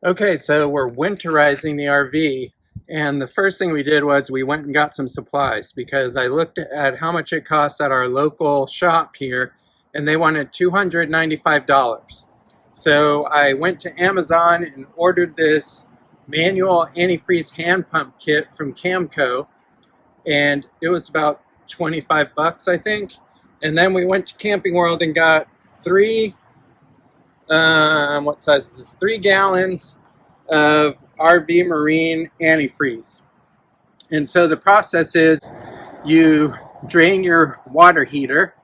Okay, so we're winterizing the RV, and the first thing we did was we went and got some supplies because I looked at how much it costs at our local shop here, and they wanted $295. So I went to Amazon and ordered this manual antifreeze hand pump kit from Camco, and it was about 25 bucks, I think. And then we went to Camping World and got three, what size is this? 3 gallons of RV marine antifreeze. And so the process is you drain your water heater,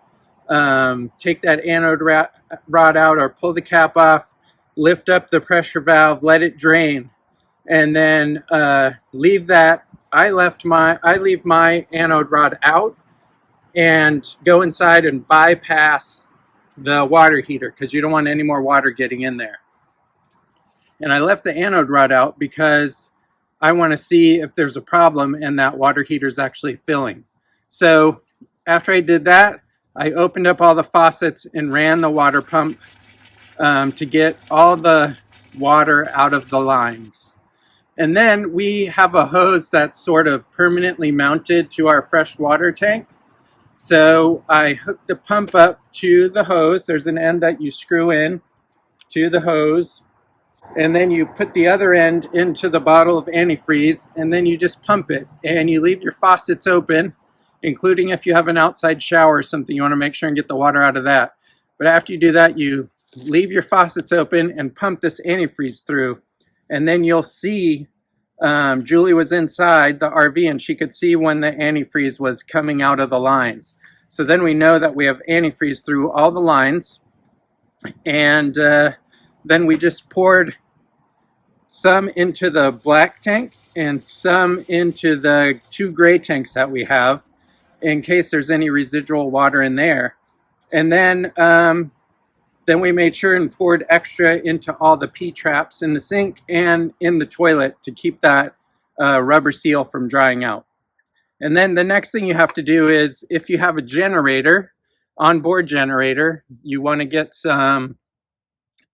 take that anode rod out or pull the cap off, lift up the pressure valve, let it drain, and then leave that. I leave my anode rod out and go inside and bypass the water heater because you don't want any more water getting in there. And I left the anode rod out because I want to see if there's a problem and that water heater is actually filling. So after I did that, I opened up all the faucets and ran the water pump to get all the water out of the lines. And then we have a hose that's sort of permanently mounted to our fresh water tank. So I hooked the pump up to the hose. There's an end that you screw in to the hose, and then you put the other end into the bottle of antifreeze, and then you just pump it, and you leave your faucets open, including if you have an outside shower or something, you want to make sure and get the water out of that. But after you do that, you leave your faucets open and pump this antifreeze through, and then you'll see Julie was inside the RV and she could see when the antifreeze was coming out of the lines. So then we know that we have antifreeze through all the lines, and then we just poured some into the black tank and some into the 2 gray tanks that we have in case there's any residual water in there. And then we made sure and poured extra into all the P-traps in the sink and in the toilet to keep that rubber seal from drying out. And then the next thing you have to do is, if you have a generator, onboard generator, you want to get some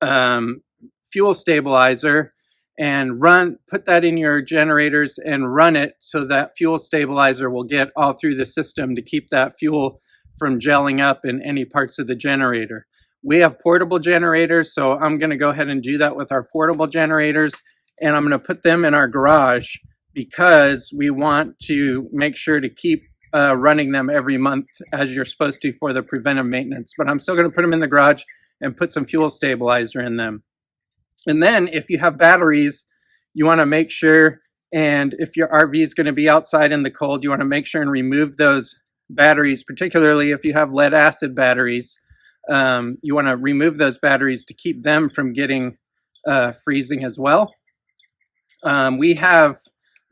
fuel stabilizer and put that in your generators and run it so that fuel stabilizer will get all through the system to keep that fuel from gelling up in any parts of the generator. We have portable generators, so I'm going to go ahead and do that with our portable generators, and I'm going to put them in our garage because we want to make sure to keep running them every month as you're supposed to for the preventive maintenance. But I'm still going to put them in the garage and put some fuel stabilizer in them. And then if you have batteries, you want to make sure, and if your RV is going to be outside in the cold, you want to make sure and remove those batteries, particularly if you have lead acid batteries. You want to remove those batteries to keep them from getting freezing as well. We have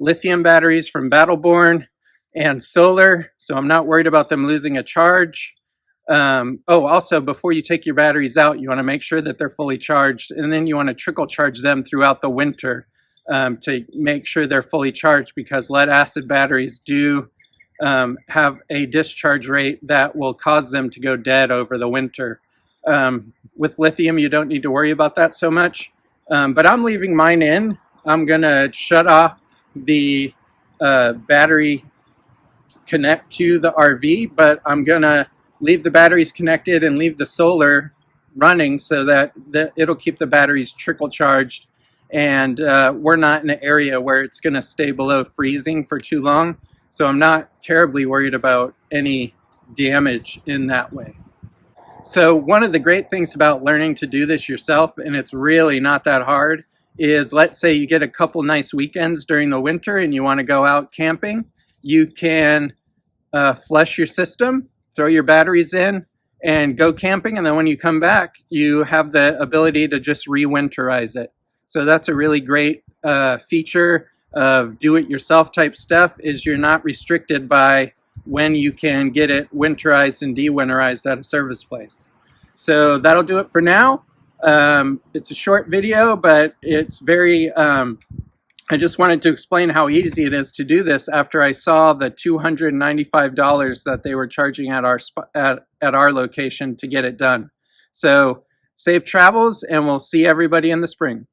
lithium batteries from Battleborn and solar, so I'm not worried about them losing a charge. Also, before you take your batteries out, you want to make sure that they're fully charged, and then you want to trickle charge them throughout the winter to make sure they're fully charged, because lead acid batteries do have a discharge rate that will cause them to go dead over the winter. With lithium, you don't need to worry about that so much, but I'm leaving mine in. I'm going to shut off the battery connect to the RV, but I'm going to leave the batteries connected and leave the solar running so that it'll keep the batteries trickle charged, and we're not in an area where it's going to stay below freezing for too long. So I'm not terribly worried about any damage in that way. So one of the great things about learning to do this yourself, and it's really not that hard, is let's say you get a couple nice weekends during the winter and you want to go out camping. You can flush your system, throw your batteries in, and go camping. And then when you come back, you have the ability to just re-winterize it. So that's a really great feature of do-it-yourself type stuff, is you're not restricted by when you can get it winterized and de-winterized at a service place. So that'll do it for now. It's a short video, but it's very, I just wanted to explain how easy it is to do this after I saw the $295 that they were charging at our location to get it done. So safe travels, and we'll see everybody in the spring.